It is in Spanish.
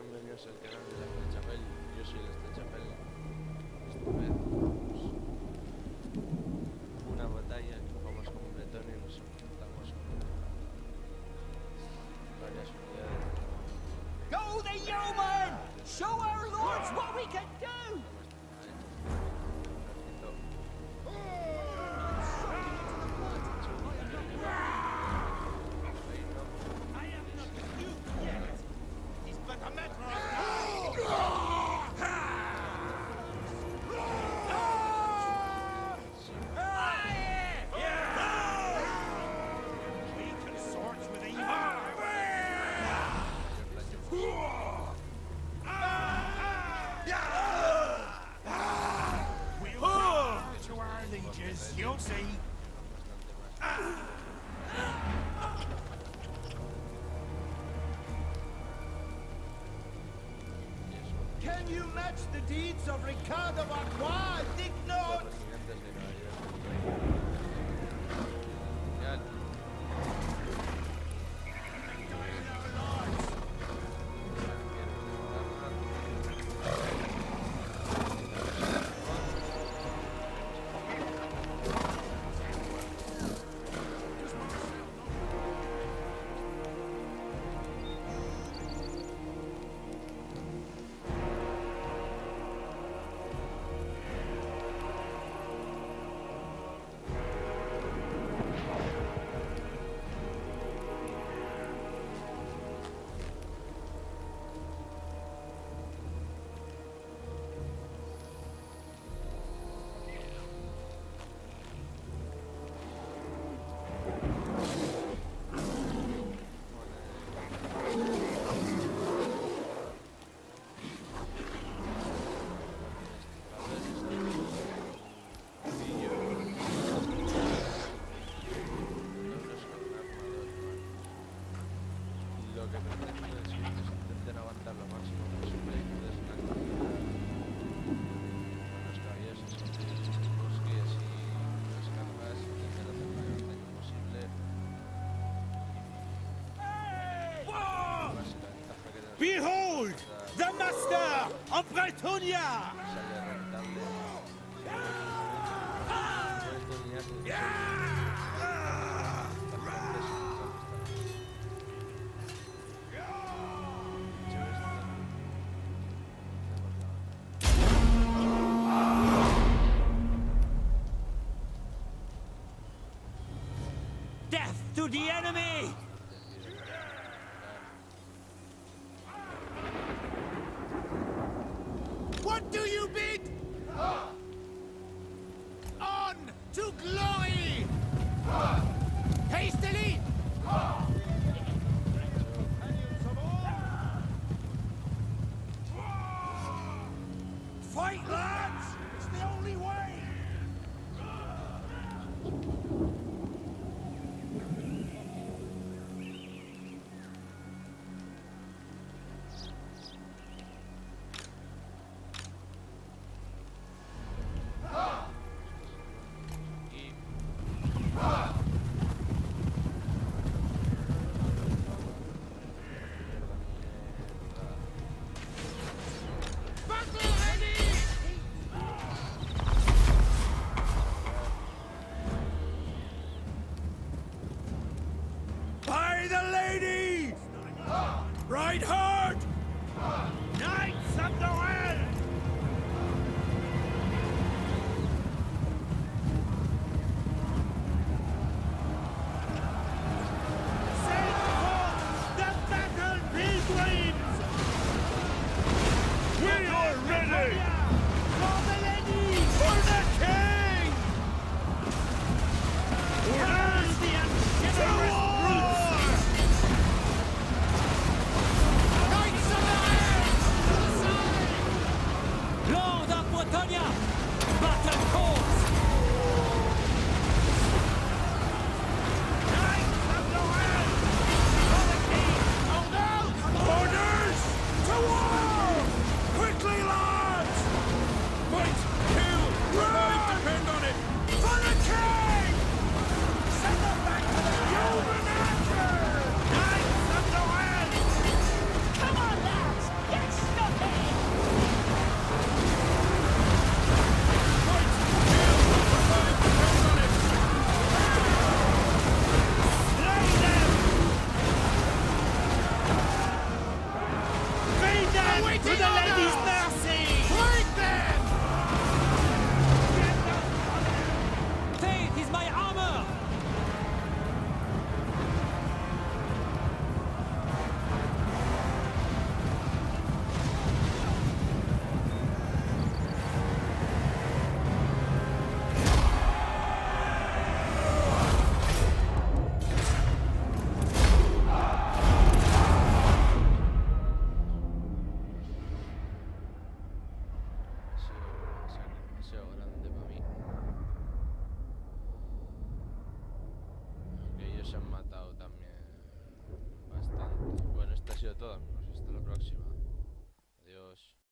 bienvenidos al canal de la Estrechapel. Yo soy la Estrechapel. Esta vez una batalla que jugamos con Bretón y nos enfrentamos con varias unidades. Go the yeoman! Show our lords what we can do! You'll see. Can you match the deeds of Ricardo Vacqua, Dignot? Lo que pretendo es que intenten aguantar lo máximo posible y des una actividad con los caballeros escondidos en los bosques y las cargas, intentar hacer el mayor daño posible. Más la ventaja que tenemos Behold, the master of Bretonia! sale rentable. Death to the enemy! What do you bid? On to glory! Hastily! Fight, lads! It's the only way! By the lady! Right hard! Knights of the Well! Send forth the battle pilgrims! We are ready! For the lady! For the king! Curse the ungenerous brutes! Knights of the Well! To the side! todo menos